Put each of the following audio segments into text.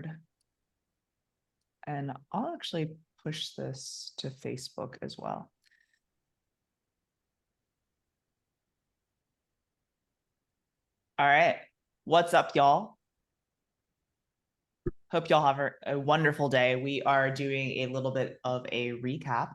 shared. And I'll actually push this to Facebook as well. All right. What's up, y'all? Hope y'all have a wonderful day. We are doing a little bit of a recap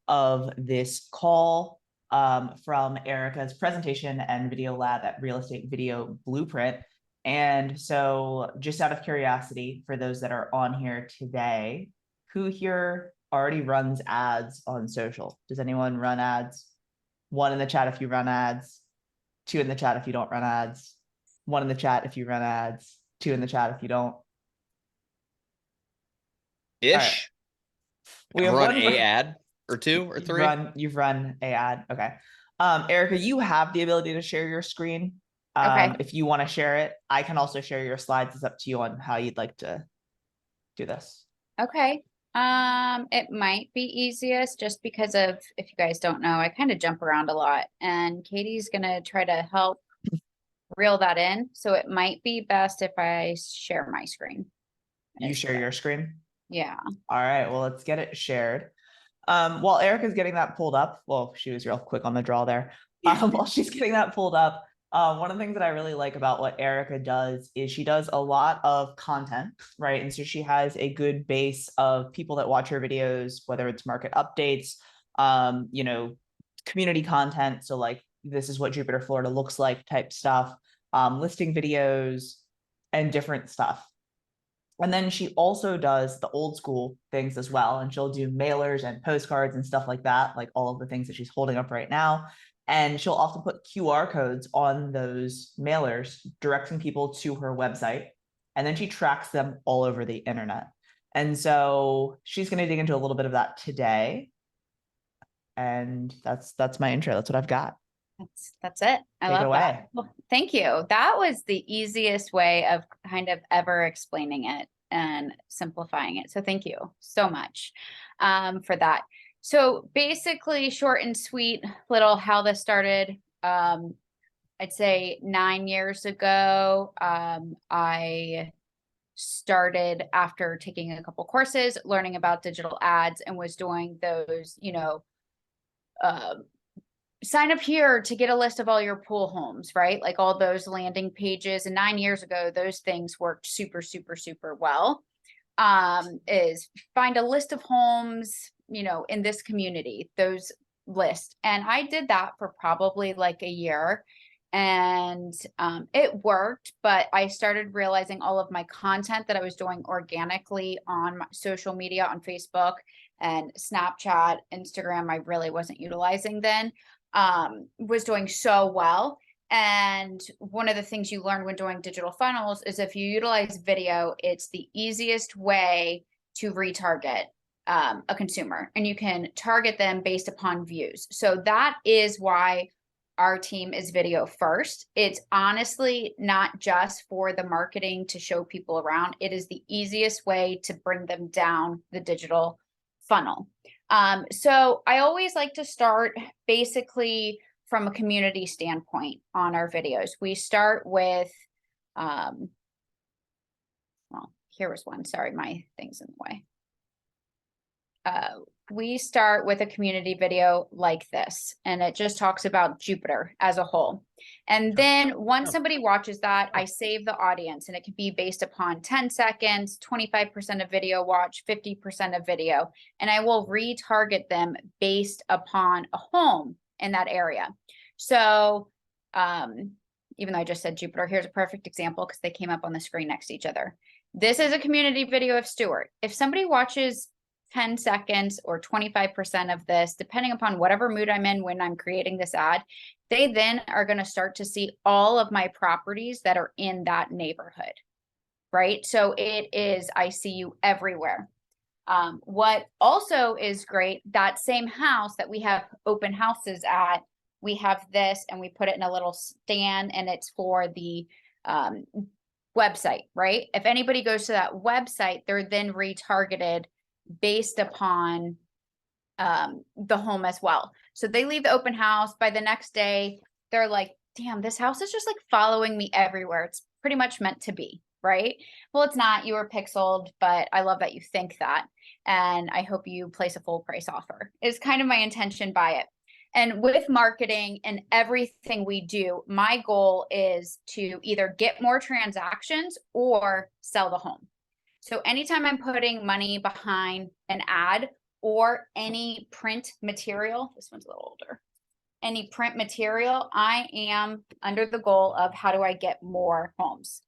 of this call from Erica's presentation and video lab at Real Estate Video Blueprint. And so just out of curiosity, for those that are on here today, who here already runs ads on social? Does anyone run ads? One in the chat if you run ads, two in the chat if you don't run ads, one in the chat if you run ads, two in the chat if you don't. Ish. We have have run one a ad or two or three. You've run a ad. Okay. Erica, you have the ability to share your screen. Okay. If you want to share it, I can also share your slides. It's up to you on how you'd like to do this. Okay. It might be easiest just because of, if you guys don't know, I kind of jump around a lot, and Katie's gonna try to help reel that in. So it might be best if I share my screen. You share your screen? Yeah. All right, well, let's get it shared. While Erica's getting that pulled up, well, she was real quick on the draw there. While she's getting that pulled up, one of the things that I really like about what Erica does is she does a lot of content, right? And so she has a good base of people that watch her videos, whether it's market updates, you know, community content. So like, this is what Jupiter, Florida looks like type stuff, listing videos and different stuff. And then she also does the old school things as well. And she'll do mailers and postcards and stuff like that, like all of the things that she's holding up right now. And she'll often put QR codes on those mailers, directing people to her website. And then she tracks them all over the internet. And so she's going to dig into a little bit of that today. And that's my intro. That's what I've got. That's it. I love that. Well, thank you. That was the easiest way of kind of ever explaining it and simplifying it. So thank you so much for that. So basically, short and sweet, little how this started. I'd say 9 years ago, I started after taking a couple courses, learning about digital ads, and was doing those, you know, sign up here to get a list of all your pool homes, right? Like all those landing pages. And 9 years ago, those things worked super, super, super well. Is find a list of homes, you know, in this community, those lists. And I did that for probably like a year, and it worked, but I started realizing all of my content that I was doing organically on my social media, on Facebook and Snapchat, Instagram, I really wasn't utilizing then, was doing so well. And one of the things you learn when doing digital funnels is if you utilize video, it's the easiest way to retarget a consumer, and you can target them based upon views. So that is why our team is video first. It's honestly not just for the marketing to show people around. It is the easiest way to bring them down the digital funnel. So I always like to start basically from a community standpoint on our videos. We start with, well, here was one, sorry, my thing's in the way. We start with a community video like this, and it just talks about Jupiter as a whole. And then once somebody watches that, I save the audience, and it can be based upon 10 seconds, 25% of video watch, 50% of video, and I will retarget them based upon a home in that area. So even though I just said Jupiter, here's a perfect example because they came up on the screen next to each other. This is a community video of Stewart. If somebody watches 10 seconds or 25% of this, depending upon whatever mood I'm in when I'm creating this ad, they then are going to start to see all of my properties that are in that neighborhood, right? So it is, I see you everywhere. What also is great, that same house that we have open houses at, we have this and we put it in a little stand, and it's for the website, right? If anybody goes to that website, they're then retargeted based upon the home as well. So they leave the open house. By the next day, they're like, damn, this house is just like following me everywhere. It's pretty much meant to be, right? Well, it's not, you were pixeled, but I love that you think that. And I hope you place a full price offer is kind of my intention by it. And with marketing and everything we do, my goal is to either get more transactions or sell the home. So anytime I'm putting money behind an ad or any print material, this one's a little older, any print material, I am under the goal of how do I get more homes,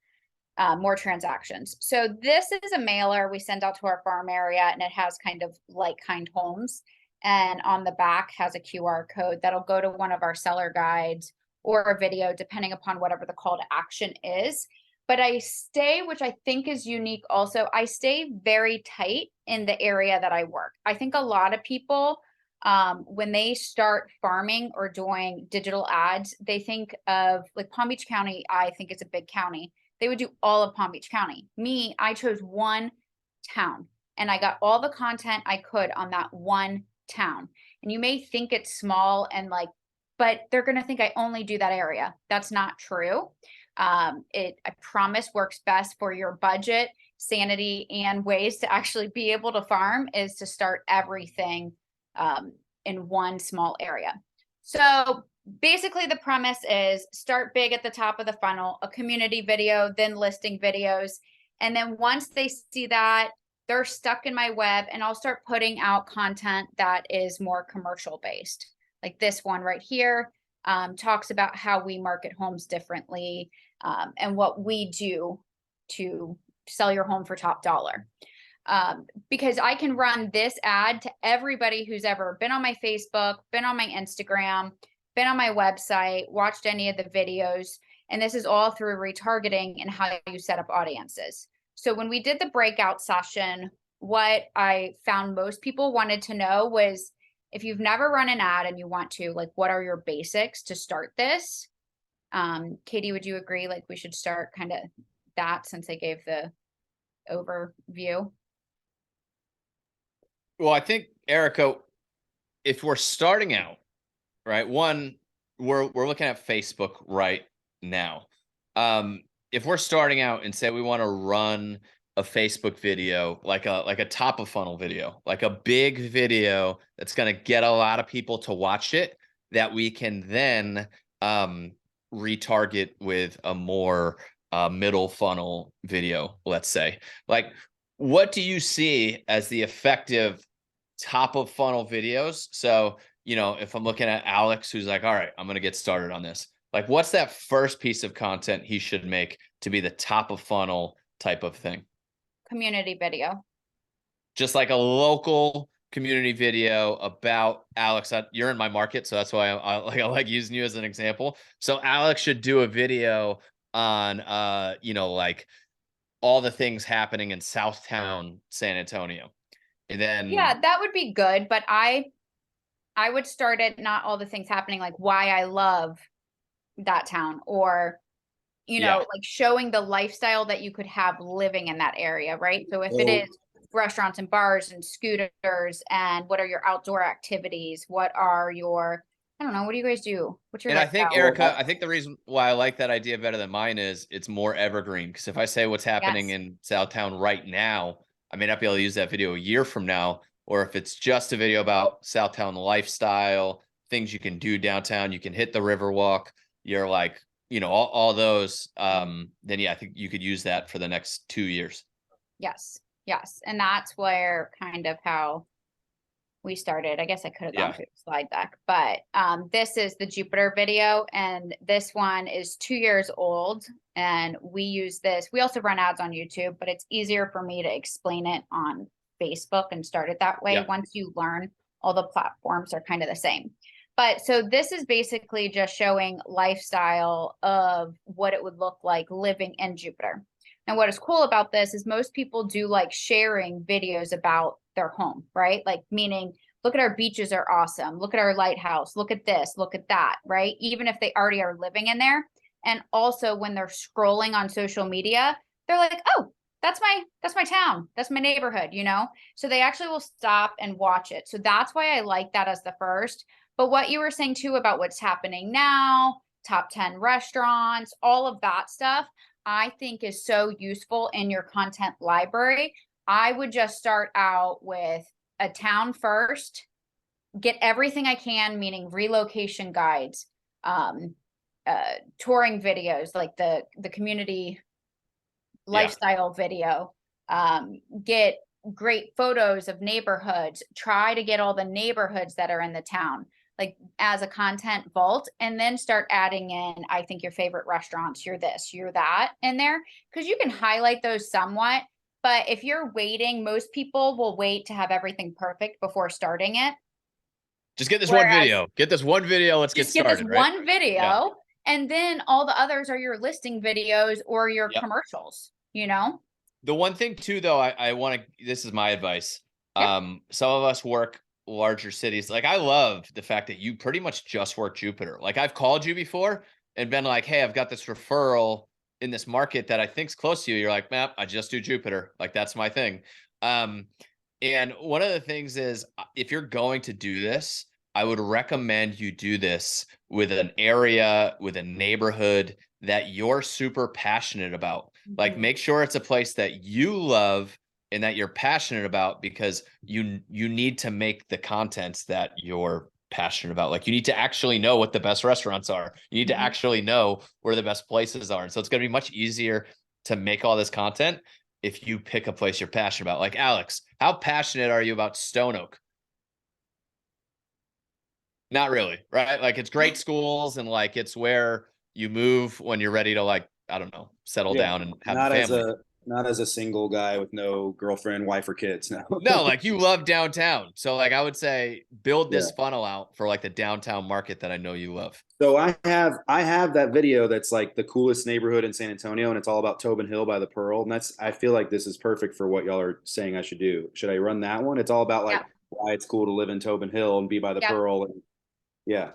more transactions. So this is a mailer we send out to our farm area, and it has kind of like kind homes. And on the back has a QR code that'll go to one of our seller guides or a video, depending upon whatever the call to action is. But I stay, which I think is unique also, I stay very tight in the area that I work. I think a lot of people, when they start farming or doing digital ads, they think of like Palm Beach County, I think it's a big county. They would do all of Palm Beach County. Me, I chose one town and I got all the content I could on that one town. And you may think it's small and like, but they're going to think I only do that area. That's not true. It, I promise, works best for your budget, sanity, and ways to actually be able to farm is to start everything in one small area. So basically the premise is start big at the top of the funnel, a community video, then listing videos. And then once they see that, they're stuck in my web, and I'll start putting out content that is more commercial based. Like this one right here talks about how we market homes differently and what we do to sell your home for top dollar. Because I can run this ad to everybody who's ever been on my Facebook, been on my Instagram, been on my website, watched any of the videos. And this is all through retargeting and how you set up audiences. So when we did the breakout session, what I found most people wanted to know was, if you've never run an ad and you want to, like, what are your basics to start this? Katie, would you agree? Like, we should start kind of that, since I gave the overview. Well, I think, Erica, if we're starting out, right, one, we're looking at Facebook right now. If we're starting out and say we want to run a Facebook video, like a top of funnel video, like a big video that's going to get a lot of people to watch it, that we can then retarget with a more middle funnel video, let's say. Like, what do you see as the effective top of funnel videos? So, you know, if I'm looking at Alex, who's like, all right, I'm going to get started on this. Like, what's that first piece of content he should make to be the top of funnel type of thing? Community video. Just like a local community video about Alex. You're in my market, so that's why I like using you as an example. So Alex should do a video on, you know, like all the things happening in Southtown, San Antonio. And then, yeah, that would be good. But I would start it, not all the things happening, like why I love that town, or, you know, like showing the lifestyle that you could have living in that area, right? So if it is restaurants and bars and scooters, and what are your outdoor activities? What are your, I don't know, what do you guys do? What's your and I think, lifestyle? Erica, I think the reason why I like that idea better than mine is it's more evergreen. Because if I say what's happening in Southtown right now, I may not be able to use that video a year from now. Or if it's just a video about Southtown lifestyle, things you can do downtown, you can hit the Riverwalk, you're like, you know, all those, then yeah, I think you could use that for the next 2 years. Yes. Yes. And that's where kind of how we started. I guess I could have gone through the slide deck, but this is the Jupiter video. And this one is 2 years old. And we use this. We also run ads on YouTube, but it's easier for me to explain it on Facebook and start it that way. Once you learn, all the platforms are kind of the same. But so this is basically just showing lifestyle of what it would look like living in Jupiter. Now, what is cool about this is most people do like sharing videos about their home, right? Like, meaning, look at our beaches are awesome. Look at our lighthouse. Look at this, look at that, right? Even if they already are living in there. And also when they're scrolling on social media, they're like, oh, that's my town. That's my neighborhood, you know? So they actually will stop and watch it. So that's why I like that as the first. But what you were saying too about what's happening now, top 10 restaurants, all of that stuff, I think is so useful in your content library. I would just start out with a town first, get everything I can, meaning relocation guides, touring videos, like the community lifestyle video, get great photos of neighborhoods, try to get all the neighborhoods that are in the town, like as a content vault, and then start adding in, I think your favorite restaurants, you're this, you're that in there, because you can highlight those somewhat. But if you're waiting, most people will wait to have everything perfect before starting it. Just get this one video. Get this one video. Let's get started. Just get this one video, and then all the others are your listing videos or your commercials, you know? The one thing too, though, I want to, this is my advice. Some of us work larger cities. Like, I love the fact that you pretty much just work Jupiter. Like, I've called you before and been like, hey, I've got this referral in this market that I think's close to you. You're like, man, I just do Jupiter. Like, that's my thing. And one of the things is, if you're going to do this, I would recommend you do this with an area, with a neighborhood that you're super passionate about. Like, make sure it's a place that you love and that you're passionate about, because you need to make the contents that you're passionate about. Like, you need to actually know what the best restaurants are. You need to actually know where the best places are. And so it's going to be much easier to make all this content if you pick a place you're passionate about. Like, Alex, how passionate are you about Stone Oak? Not really, right? Like, it's great schools and like it's where you move when you're ready to, like, I don't know, settle down and have a family. Not as a single guy with no girlfriend, wife, or kids. No. No, like, you love downtown. So like, I would say build this funnel out for like the downtown market that I know you love. So I have that video that's like the coolest neighborhood in San Antonio, and it's all about Tobin Hill by the Pearl. And I feel like this is perfect for what y'all are saying I should do. Should I run that one? It's all about like why it's cool to live in Tobin Hill and be by the Pearl. And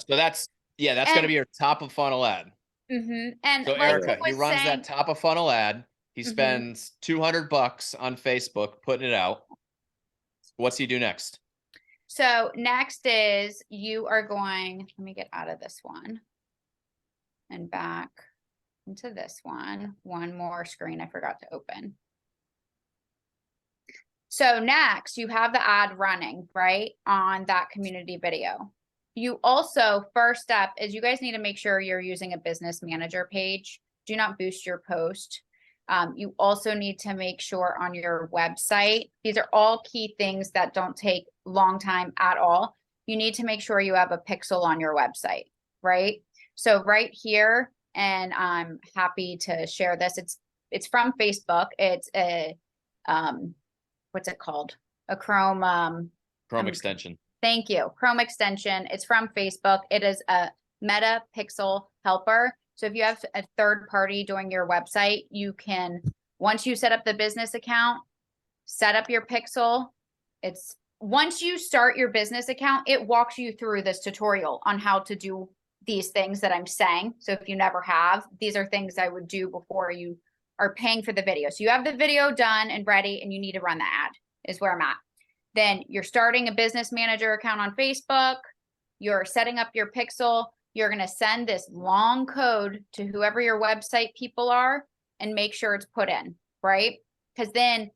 So that's going to be your top of funnel ad. And so like Erica, he runs that top of funnel ad. He spends $200 on Facebook putting it out. What's he do next? So next is, you are going, let me get out of this one and back into this one. One more screen I forgot to open. So next you have the ad running, right, on that community video. You also, first step is, you guys need to make sure you're using a business manager page. Do not boost your post. You also need to make sure on your website, these are all key things that don't take long time at all. You need to make sure you have a pixel on your website, right? So right here, and I'm happy to share this. It's from Facebook. It's a, what's it called? A Chrome, extension. Thank you. Chrome extension. It's from Facebook. It is a Meta Pixel helper. So if you have a third party doing your website, you can, once you set up the business account, set up your pixel. Once you start your business account, it walks you through this tutorial on how to do these things that I'm saying. So if you never have, these are things I would do before you are paying for the video. So you have the video done and ready, and you need to run the ad, is where I'm at. Then you're starting a business manager account on Facebook. You're setting up your pixel. You're going to send this long code to whoever your website people are and make sure it's put in, right? Because then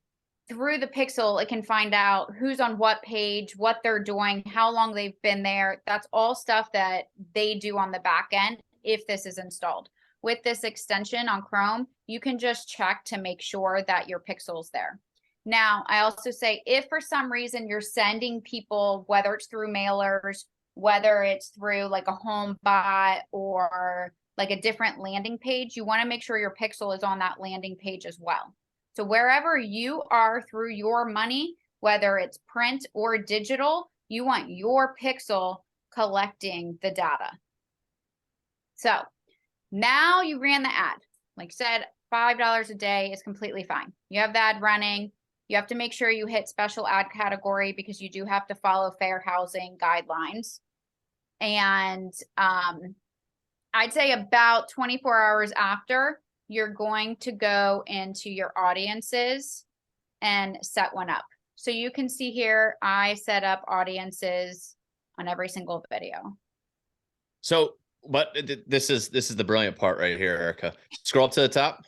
through the pixel, it can find out who's on what page, what they're doing, how long they've been there. That's all stuff that they do on the back end if this is installed. With this extension on Chrome, you can just check to make sure that your pixel's there. Now, I also say, if for some reason you're sending people, whether it's through mailers, whether it's through like a home bot or like a different landing page, you want to make sure your pixel is on that landing page as well. So wherever you are through your money, whether it's print or digital, you want your pixel collecting the data. So now you ran the ad. Like I said, $5 a day is completely fine. You have the ad running. You have to make sure you hit special ad category, because you do have to follow fair housing guidelines. And I'd say about 24 hours after, you're going to go into your audiences and set one up. So you can see here, I set up audiences on every single video. So, but this is the brilliant part right here, Erica. Scroll to the top.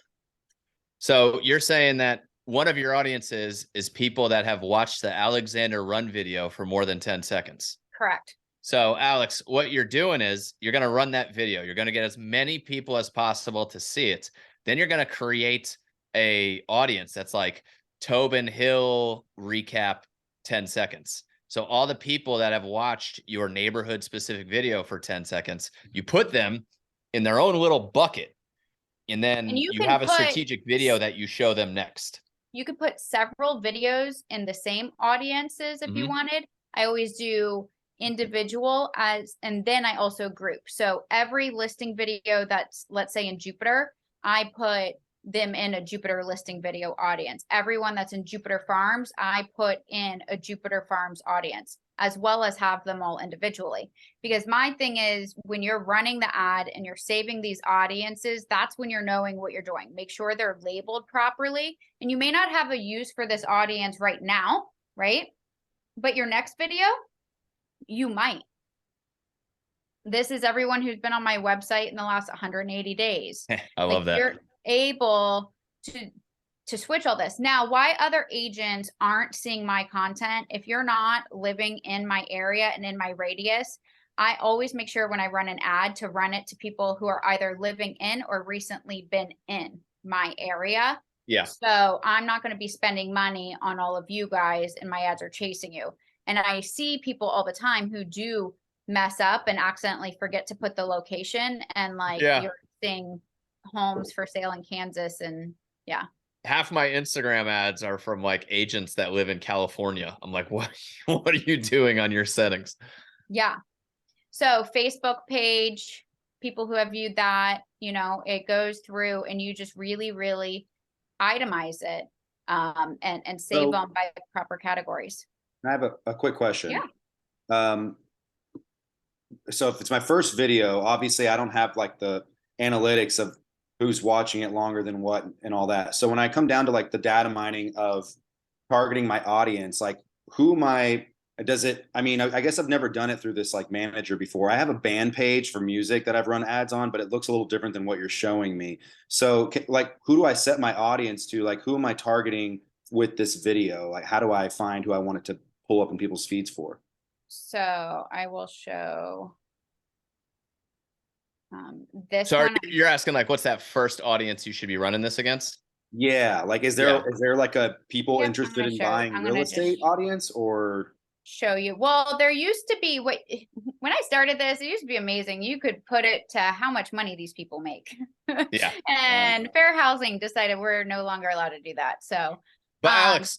So you're saying that one of your audiences is people that have watched the Alexander Run video for more than 10 seconds. Correct. So Alex, what you're doing is you're going to run that video. You're going to get as many people as possible to see it. Then you're going to create a audience that's like Tobin Hill recap 10 seconds. So all the people that have watched your neighborhood specific video for 10 seconds, you put them in their own little bucket. And then you have a strategic video that you show them next. You could put several videos in the same audiences if you wanted. I always do individual and then I also group. So every listing video that's, let's say in Jupiter, I put them in a Jupiter listing video audience. Everyone that's in Jupiter Farms, I put in a Jupiter Farms audience, as well as have them all individually. Because my thing is, when you're running the ad and you're saving these audiences, that's when you're knowing what you're doing. Make sure they're labeled properly. And you may not have a use for this audience right now, right? But your next video, you might. This is everyone who's been on my website in the last 180 days. I love that. You're able to switch all this. Now, why other agents aren't seeing my content, if you're not living in my area and in my radius, I always make sure when I run an ad to run it to people who are either living in or recently been in my area. Yeah. So I'm not going to be spending money on all of you guys and my ads are chasing you. And I see people all the time who do mess up and accidentally forget to put the location, and like you're seeing homes for sale in Kansas, and half my Instagram ads are from like agents that live in California. I'm like, what are you doing on your settings? Yeah. So Facebook page, people who have viewed that, you know, it goes through and you just really, really itemize it and save them by proper categories. I have a quick question. Yeah. So if it's my first video, obviously I don't have like the analytics of who's watching it longer than what and all that. So when I come down to like the data mining of targeting my audience, like who am I, I mean, I guess I've never done it through this like manager before. I have a band page for music that I've run ads on, but it looks a little different than what you're showing me. So like, who do I set my audience to? Like, who am I targeting with this video? Like, how do I find who I want it to pull up in people's feeds for? So I will show this. Sorry, you're asking like, what's that first audience you should be running this against? Yeah. Like, is there like a people interested in buying real estate audience, or show you? Well, there used to be, when I started this, it used to be amazing. You could put it to how much money these people make. Yeah. And Fair Housing decided we're no longer allowed to do that. So, but Alex,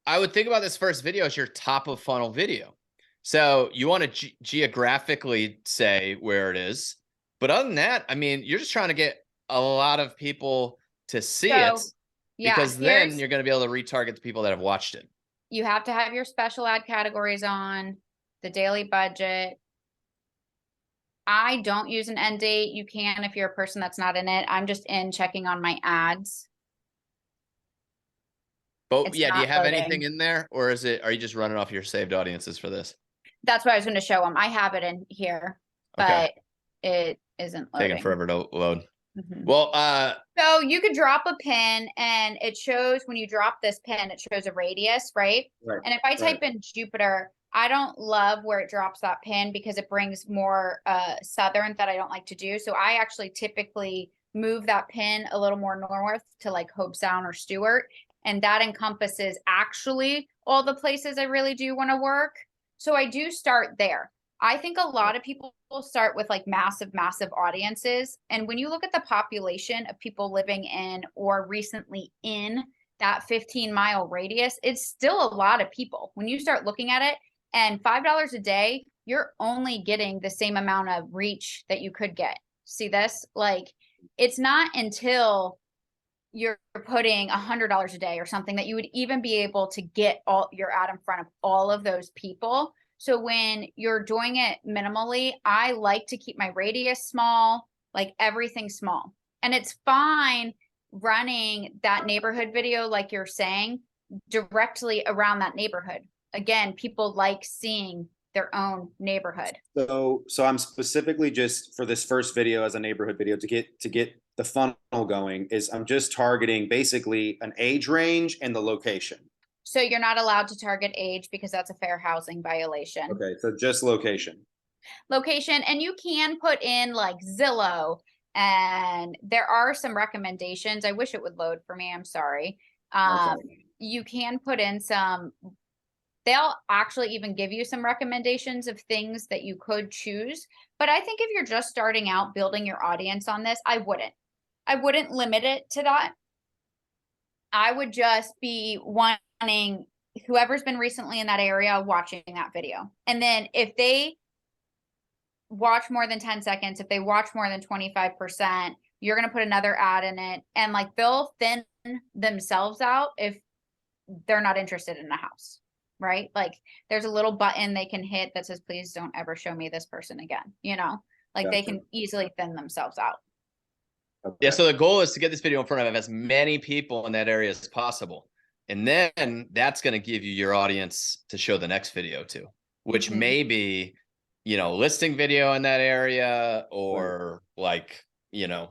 I would think about this first video as your top of funnel video. So you want to geographically say where it is. But other than that, I mean, you're just trying to get a lot of people to see it, because then you're going to be able to retarget the people that have watched it. You have to have your special ad categories on, the daily budget. I don't use an end date. You can if you're a person that's not in it. I'm just checking on my ads. But do you have anything in there, or are you just running off your saved audiences for this? That's what I was going to show them. I have it in here, but it isn't loading. Taking forever to load. Well, so you could drop a pin and it shows, when you drop this pin, it shows a radius, right? And if I type in Jupiter, I don't love where it drops that pin because it brings more southern that I don't like to do. So I actually typically move that pin a little more north to like Hobe Sound or Stewart. And that encompasses actually all the places I really do want to work. So I do start there. I think a lot of people will start with like massive audiences. And when you look at the population of people living in or recently in that 15-mile radius, it's still a lot of people when you start looking at it. And $5 a day, you're only getting the same amount of reach that you could get. See this? Like, it's not until you're putting $100 a day or something that you would even be able to get all your ad in front of all of those people. So when you're doing it minimally, I like to keep my radius small, like everything small. And it's fine running that neighborhood video, like you're saying, directly around that neighborhood. Again, people like seeing their own neighborhood. So I'm specifically just for this first video as a neighborhood video to get the funnel going is I'm just targeting basically an age range and the location. So you're not allowed to target age because that's a fair housing violation. Okay, so just location. Location, and you can put in like Zillow, and there are some recommendations. I wish it would load for me. I'm sorry. Okay. You can put in some, they'll actually even give you some recommendations of things that you could choose. But I think if you're just starting out building your audience on this, I wouldn't limit it to that. I would just be wanting whoever's been recently in that area watching that video. And then if they watch more than 10 seconds, if they watch more than 25%, you're going to put another ad in it. And like they'll thin themselves out if they're not interested in a house, right? Like there's a little button they can hit that says, please don't ever show me this person again. You know, like they can easily thin themselves out. Okay. Yeah, so the goal is to get this video in front of as many people in that area as possible. And then that's going to give you your audience to show the next video to, which may be, you know, listing video in that area, or like, you know,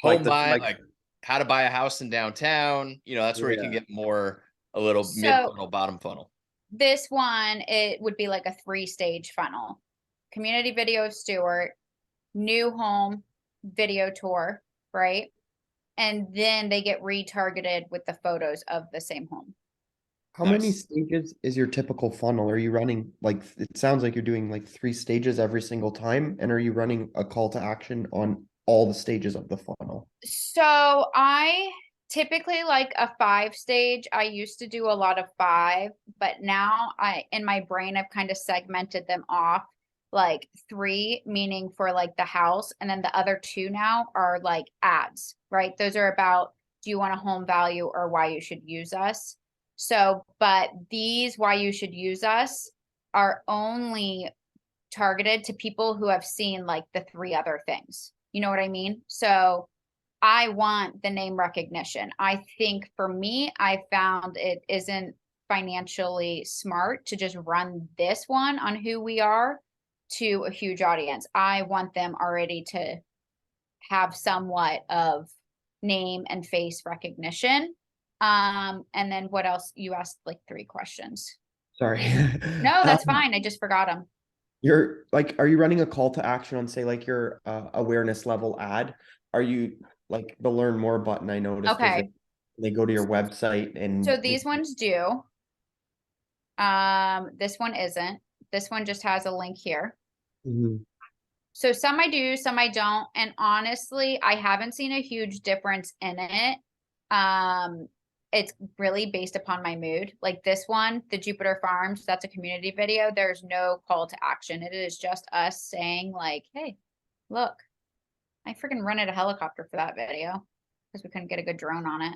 home buy, like how to buy a house in downtown. You know, that's where you can get more, a little mid funnel, bottom funnel. This one, it would be like a 3-stage funnel. Community video of Stewart, new home video tour, right? And then they get retargeted with the photos of the same home. How many stages is your typical funnel? Are you running, like, it sounds like you're doing like 3 stages every single time. And are you running a call to action on all the stages of the funnel? So I typically like a 5-stage. I used to do a lot of 5, but now in my brain, I've kind of segmented them off, like 3, meaning for like the house. And then the other 2 now are like ads, right? Those are about, do you want a home value or why you should use us? So, but these why you should use us are only targeted to people who have seen like the 3 other things. You know what I mean? So I want the name recognition. I think for me, I found it isn't financially smart to just run this one on who we are to a huge audience. I want them already to have somewhat of name and face recognition. And then what else? You asked like 3 questions. Sorry. No, that's fine. I just forgot them. You're like, are you running a call to action on, say, like your awareness level ad? Are you like the learn more button? I noticed. Okay. They go to your website and So these ones do. This one isn't. This one just has a link here. So some I do, some I don't. And honestly, I haven't seen a huge difference in it. It's really based upon my mood. Like this one, the Jupiter Farms, that's a community video. There's no call to action. It is just us saying like, hey, look, I freaking rented a helicopter for that video because we couldn't get a good drone on it.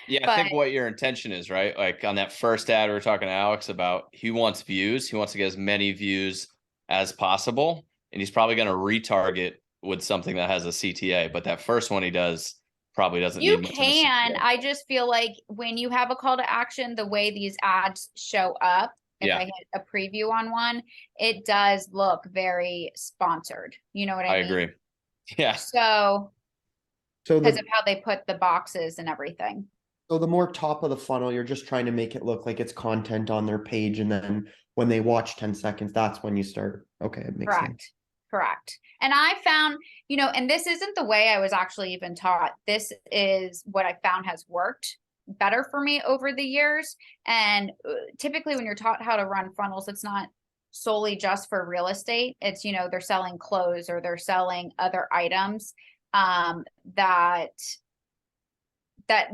Yeah, I think what your intention is, right? Like on that first ad, we were talking to Alex about, he wants views. He wants to get as many views as possible. And he's probably going to retarget with something that has a CTA. But that first one he does probably doesn't need much of a CTA. I just feel like when you have a call to action, the way these ads show up, if I hit a preview on one, it does look very sponsored. You know what I mean? I agree. Yeah. So because of how they put the boxes and everything. So the more top of the funnel, you're just trying to make it look like it's content on their page. And then when they watch 10 seconds, that's when you start. Okay, it makes sense. Correct. And I found, you know, and this isn't the way I was actually even taught. This is what I found has worked better for me over the years. And typically when you're taught how to run funnels, it's not solely just for real estate. It's, you know, they're selling clothes or they're selling other items that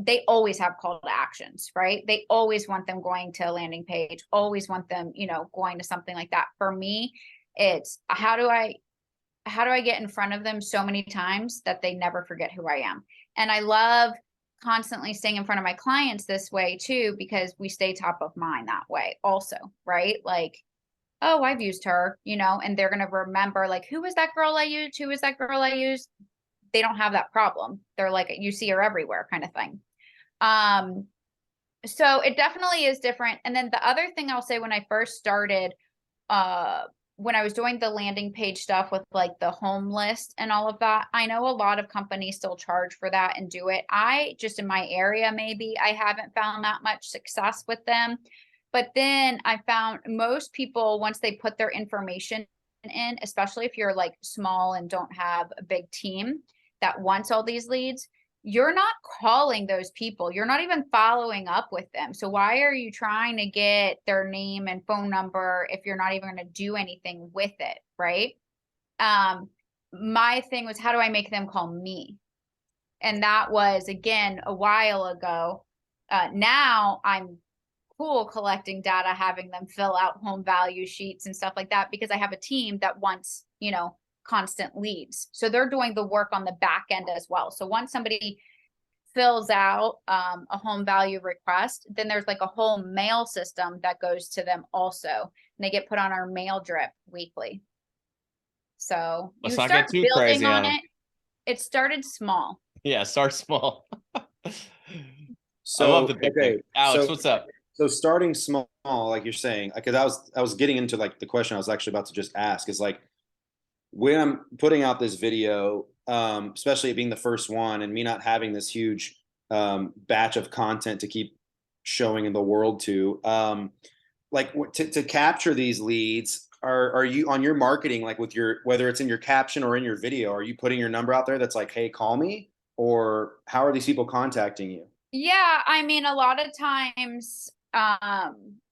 they always have call to actions, right? They always want them going to a landing page, always want them, you know, going to something like that. For me, it's how do I get in front of them so many times that they never forget who I am? And I love constantly staying in front of my clients this way too, because we stay top of mind that way also, right? Like, oh, I've used her, you know, and they're going to remember like, who was that girl I used? Who was that girl I used? They don't have that problem. They're like, you see her everywhere kind of thing. So it definitely is different. And then the other thing I'll say when I first started when I was doing the landing page stuff with like the home list and all of that, I know a lot of companies still charge for that and do it. I just in my area, maybe I haven't found that much success with them. But then I found most people, once they put their information in, especially if you're like small and don't have a big team that wants all these leads, you're not calling those people. You're not even following up with them. So why are you trying to get their name and phone number if you're not even going to do anything with it, right? My thing was, how do I make them call me? And that was, again, a while ago. Now I'm cool collecting data, having them fill out home value sheets and stuff like that, because I have a team that wants, you know, constant leads. So they're doing the work on the back end as well. So once somebody fills out a home value request, then there's like a whole mail system that goes to them also. And they get put on our mail drip weekly. So Let's you not start get too crazy building on on 'em. it. It started small. Yeah, start small. So I love the big thing. Alex, so- what's up? So starting small, like you're saying, because I was getting into like the question I was actually about to just ask is like, when I'm putting out this video, especially it being the first one and me not having this huge batch of content to keep showing in the world to, like to capture these leads, are you on your marketing, like with your, whether it's in your caption or in your video, are you putting your number out there that's like, hey, call me? Or how are these people contacting you? Yeah, I mean, a lot of times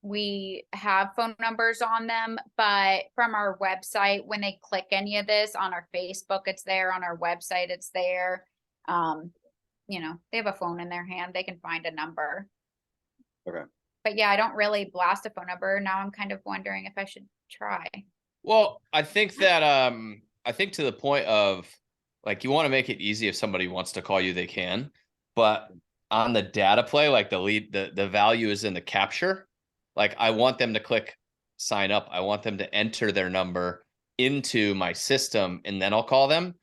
we have phone numbers on them, but from our website, when they click any of this on our Facebook, it's there, on our website, it's there. You know, they have a phone in their hand, they can find a number. Okay. But yeah, I don't really blast a phone number. Now I'm kind of wondering if I should try. Well, I think that I think to the point of like, you want to make it easy. If somebody wants to call you, they can, but on the data play, like the lead, the value is in the capture. Like, I want them to click sign up. I want them to enter their number into my system, and then I'll call them,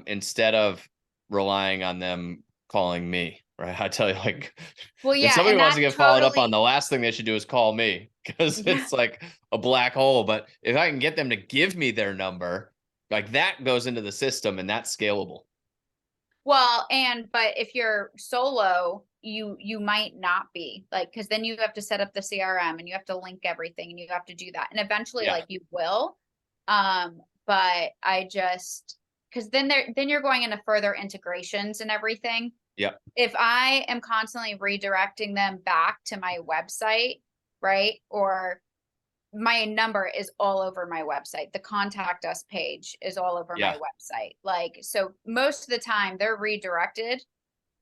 instead of relying on them calling me. Right? I tell you, like, Well, if yeah, somebody and wants to that get followed up on, totally- the last thing they should do is call me, because Yeah. it's like a black hole. But if I can get them to give me their number, like, that goes into the system and that's scalable. Well, but if you're solo, you might not be, like, because then you have to set up the CRM and you have to link everything and you have to do that. And eventually, Yeah. like, you will. But I just, because then you're going into further integrations and everything. Yeah. If I am constantly redirecting them back to my website, right? Or my number is all over my website. The contact us page is all over my Yeah. website. Like, so most of the time they're redirected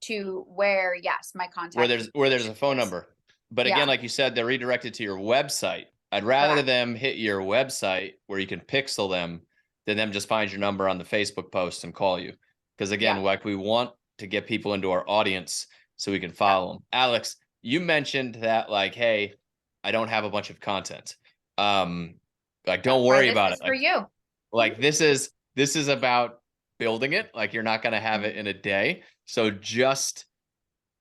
to where, yes, my contact. Where there's a phone is. number. But Yeah. again, like you said, they're redirected to your website. I'd rather Correct. them hit your website where you can pixel them than them just find your number on the Facebook post and call you. Because again, Yeah. like, we want to get people into our audience so we can follow them. Alex, you mentioned that, like, hey, I don't have a bunch of content. Like, don't Why worry this about is it. for Like, you. like this is about building it. Like, you're not going to have it in a day. So just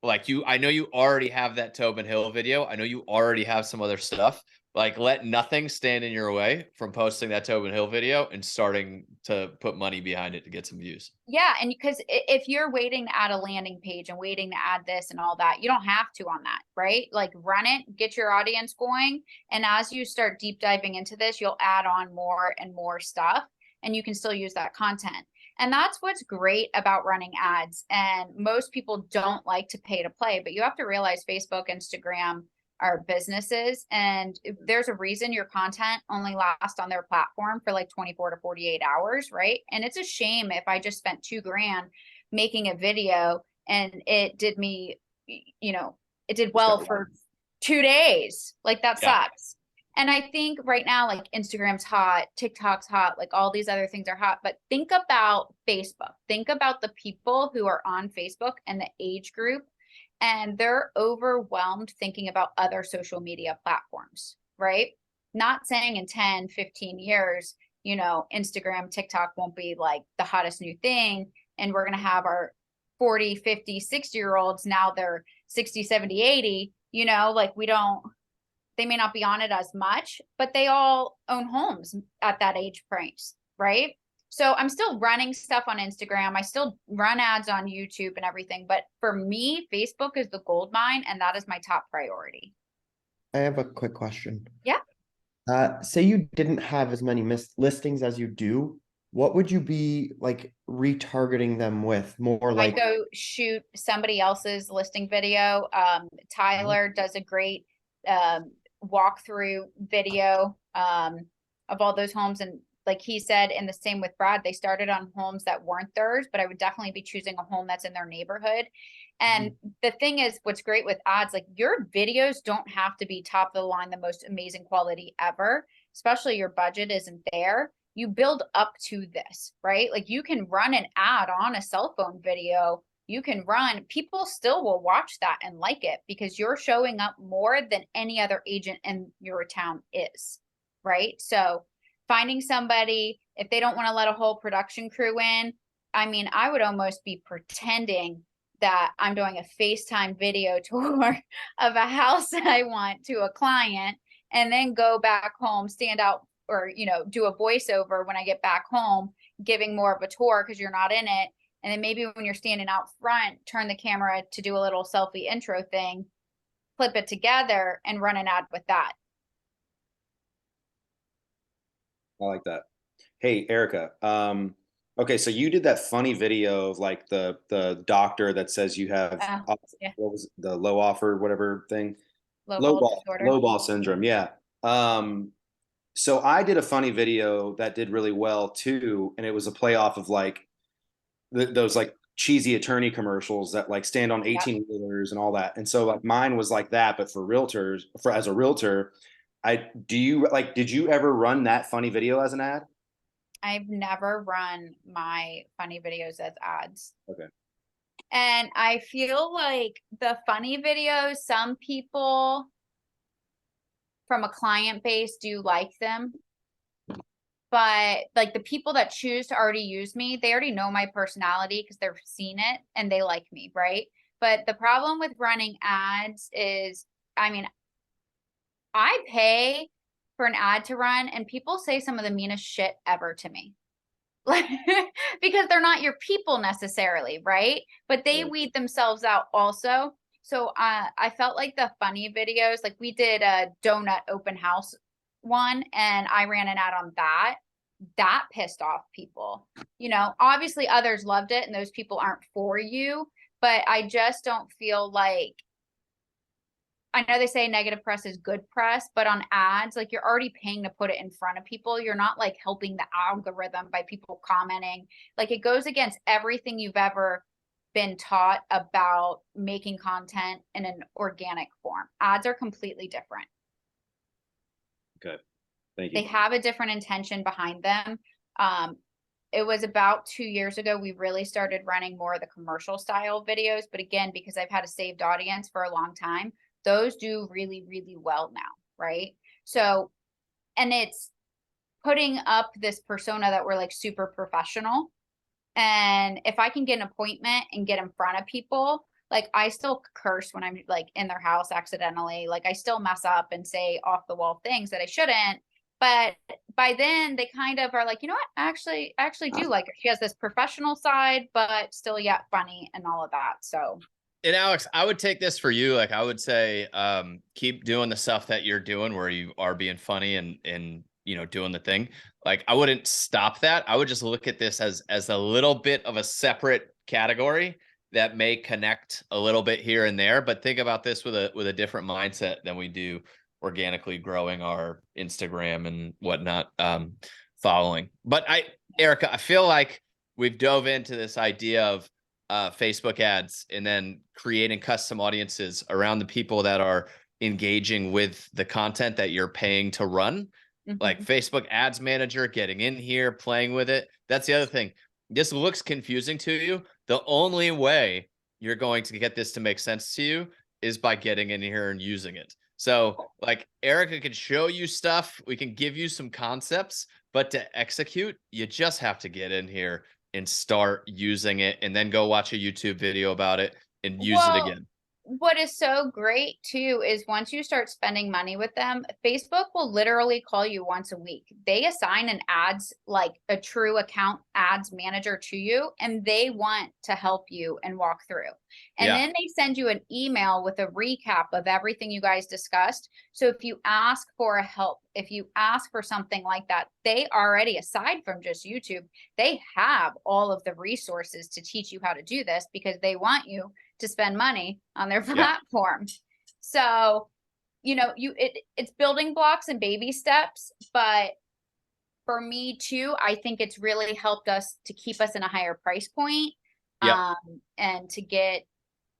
like, I know you already have that Tobin Hill video. I know you already have some other stuff. Like, let nothing stand in your way from posting that Tobin Hill video and starting to put money behind it to get some views. Yeah. And because if you're waiting to add a landing page and waiting to add this and all that, you don't have to on that, right? Like, run it, get your audience going. And as you start deep diving into this, you'll add on more and more stuff, and you can still use that content. And that's what's great about running ads. And most people don't like to pay to play, but you have to realize Facebook, Instagram are businesses, and there's a reason your content only lasts on their platform for like 24 to 48 hours, right? And it's a shame if I just spent $2,000 making a video and it did me, you know, it did well for 2 days. Like, that Yeah. sucks. And I think right now, like, Instagram's hot, TikTok's hot, like all these other things are hot, but think about Facebook. Think about the people who are on Facebook and the age group, and they're overwhelmed thinking about other social media platforms, right? Not saying in 10, 15 years, you know, Instagram, TikTok won't be like the hottest new thing, and we're going to have our 40, 50, 60-year-olds, now they're 60, 70, 80, you know, like, we don't, they may not be on it as much, but they all own homes at that age price, right? So I'm still running stuff on Instagram. I still run ads on YouTube and everything. But for me, Facebook is the gold mine, and that is my top priority. I have a quick question. Yeah. Say you didn't have as many listings as you do, what would you be like retargeting them with? More I like, go shoot somebody else's listing video. Tyler does a great walkthrough video of all those homes. And like he said, and the same with Brad, they started on homes that weren't theirs, but I would definitely be choosing a home that's in their neighborhood. And the thing is, what's great with ads, like your videos don't have to be top of the line, the most amazing quality ever, especially your budget isn't there. You build up to this, right? Like you can run an ad on a cell phone video. You can run, people still will watch that and like it because you're showing up more than any other agent in your town is, right? So finding somebody, if they don't want to let a whole production crew in, I mean, I would almost be pretending that I'm doing a FaceTime video tour of a house I want to a client and then go back home, stand out or, you know, do a voiceover when I get back home, giving more of a tour because you're not in it. And then maybe when you're standing out front, turn the camera to do a little selfie intro thing, clip it together and run an ad with that. I like that. Hey, Erica. Okay, so you did that funny video of like the doctor that says you have Yeah. what was it, the low offer, whatever thing? Low ball disorder. Low ball syndrome. Yeah. So I did a funny video that did really well too, and it was a play off of like those like cheesy attorney commercials that like stand on 18 wheelers and all that. And so like mine was like that, but for realtors, for as a realtor, did you ever run that funny video as an ad? I've never run my funny videos as ads. Okay. And I feel like the funny videos, some people from a client base do like them. But like the people that choose to already use me, they already know my personality because they've seen it and they like me, right? But the problem with running ads is, I mean, I pay for an ad to run and people say some of the meanest shit ever to me. Because they're not your people necessarily, right? But they weed themselves out also. So I felt like the funny videos, like we did a donut open house one and I ran an ad on that pissed off people. You know, obviously others loved it and those people aren't for you, but I just don't feel like, I know they say negative press is good press, but on ads, like you're already paying to put it in front of people. You're not like helping the algorithm by people commenting. Like it goes against everything you've ever been taught about making content in an organic form. Ads are completely different. Okay. Thank you. They have a different intention behind them. It was about 2 years ago, we really started running more of the commercial style videos. But again, because I've had a saved audience for a long time, those do really, really well now, right? So, and it's putting up this persona that we're like super professional. And if I can get an appointment and get in front of people, like I still curse when I'm like in their house accidentally, like I still mess up and say off the wall things that I shouldn't. But by then they kind of are like, you know what, I actually do like her. She has this professional side, but still yet funny and all of that. So. And Alex, I would take this for you. Like I would say, keep doing the stuff that you're doing where you are being funny and you know, doing the thing. Like I wouldn't stop that. I would just look at this as a little bit of a separate category that may connect a little bit here and there, but think about this with a different mindset than we do organically growing our Instagram and whatnot, following. But Erica, I feel like we've dove into this idea of Facebook ads and then creating custom audiences around the people that are engaging with the content that you're paying to run. Like Facebook ads manager, getting in here, playing with it. That's the other thing. This looks confusing to you. The only way you're going to get this to make sense to you is by getting in here and using it. So like Erica can show you stuff. We can give you some concepts, but to execute, you just have to get in here and start using it and then go watch a YouTube video about it and use it again. what is so great too is once you start spending money with them, Facebook will literally call you once a week. They assign an ads, like a true account ads manager to you, and they want to help you and walk through. And Yeah. then they send you an email with a recap of everything you guys discussed. So if you ask for help, if you ask for something like that, they already, aside from just YouTube, they have all of the resources to teach you how to do this, because they want you to spend money on their platform. So, you know, it's building blocks and baby steps, but for me too, I think it's really helped us to keep us in a higher price point, and to get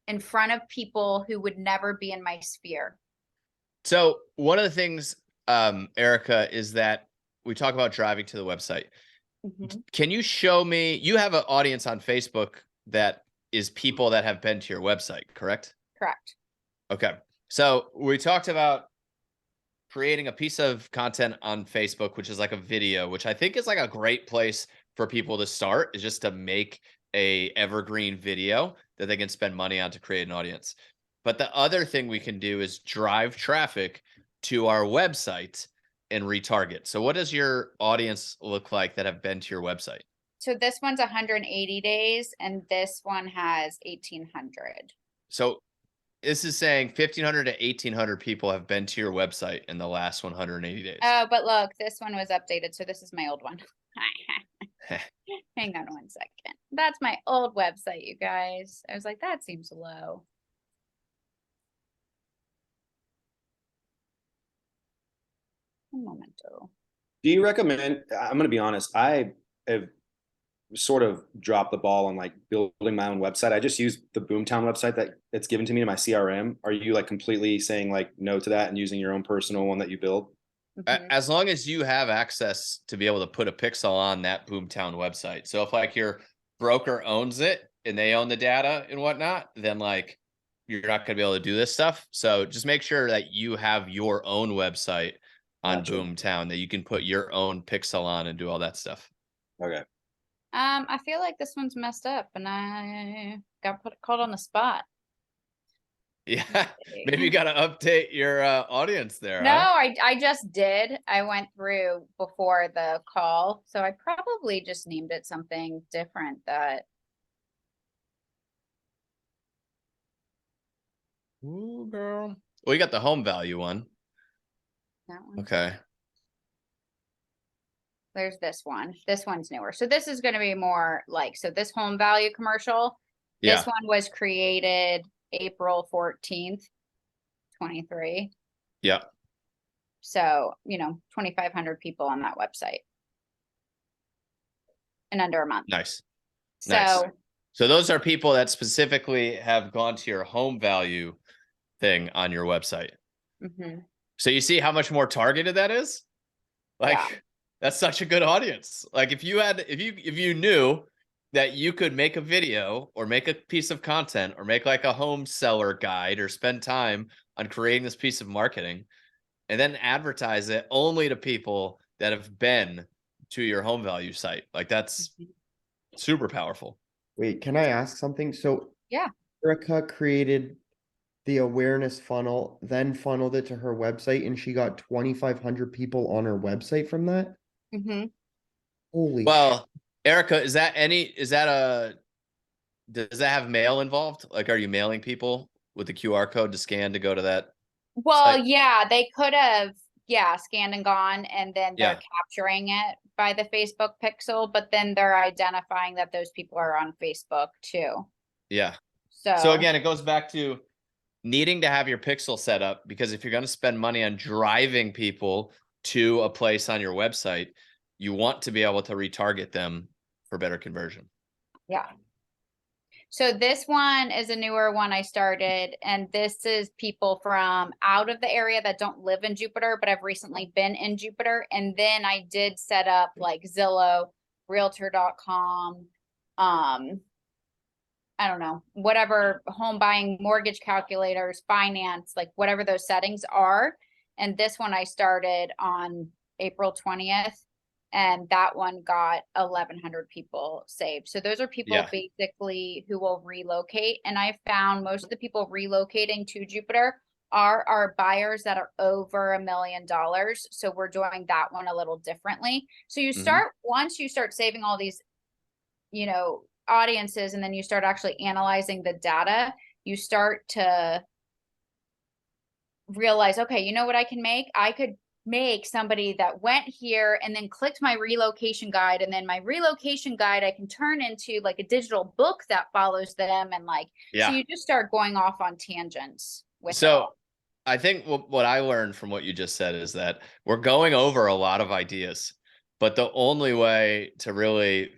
in front of people who would never be in my sphere. So one of the things, Erica, is that we talk about driving to the website. Can you show me, you have an audience on Facebook that is people that have been to your website, correct? Correct. Okay. So we talked about creating a piece of content on Facebook, which is like a video, which I think is like a great place for people to start, is just to make a evergreen video that they can spend money on to create an audience. But the other thing we can do is drive traffic to our website and retarget. So what does your audience look like that have been to your website? So this one's 180 days and this one has 1,800. So this is saying 1,500 to 1,800 people have been to your website in the last 180 days. Oh, but look, this one was updated. So this is my old one. Hang on one second. That's my old website, you guys. I was like, that seems low. Un momento. Do you recommend, I'm going to be honest, I have sort of dropped the ball on like building my own website. I just use the Boomtown website that it's given to me in my CRM. Are you like completely saying like no to that and using your own personal one that you build? As long as you have access to be able to put a pixel on that Boomtown website. So if like your broker owns it and they own the data and whatnot, then like you're not going to be able to do this stuff. So just make sure that you have your own website on Gotcha. Boomtown that you can put your own pixel on and do all that stuff. Okay. I feel like this one's messed up and I got caught on the spot. Yeah, maybe you got to update your audience there. No, huh? I just did. I went through before the call, so I probably just named it something different that. Ooh, girl. Well, you got the home value one. That one. Okay. There's this one. This one's newer. So this is going to be more like, so this home value commercial, this one was created April 14th, 23. Yeah. So, you know, 2,500 people on that website in under a month. Nice. So, Nice. So those are people that specifically have gone to your home value thing on your website. So you see how much more targeted that is? Like, that's such a good audience. Like if you knew that you could make a video or make a piece of content or make like a home seller guide or spend time on creating this piece of marketing and then advertise it only to people that have been to your home value site. Like that's super powerful. Wait, can I ask something? So yeah, Erica created the awareness funnel, then funneled it to her website, and she got 2,500 people on her website from that. Holy. Well, Erica, does that have mail involved? Like, are you mailing people with the QR code to scan to go to that? Well, site? yeah, they could have, scanned and gone, and then they're capturing it by the Facebook pixel, but then they're identifying that those people are on Facebook too. Yeah. So again, it goes back to needing to have your pixel set up, because if you're going to spend money on driving people to a place on your website, you want to be able to retarget them for better conversion. Yeah. So this one is a newer one I started, and this is people from out of the area that don't live in Jupiter, but have recently been in Jupiter. And then I did set up like Zillow, Realtor.com, I don't know, whatever, home buying, mortgage calculators, finance, like whatever those settings are. And this one I started on April 20th. And that one got 1,100 people saved. So those are people Yeah. basically who will relocate. And I found most of the people relocating to Jupiter are our buyers that are over $1 million. So we're doing that one a little differently. So you start, once you start saving all these, you know, audiences, and then you start actually analyzing the data, you start to realize, okay, you know what I can make? I could make somebody that went here and then clicked my relocation guide, and then my relocation guide I can turn into like a digital book that follows them, and like, so you just start going off on tangents with it So all. I think what I learned from what you just said is that we're going over a lot of ideas, but the only way to really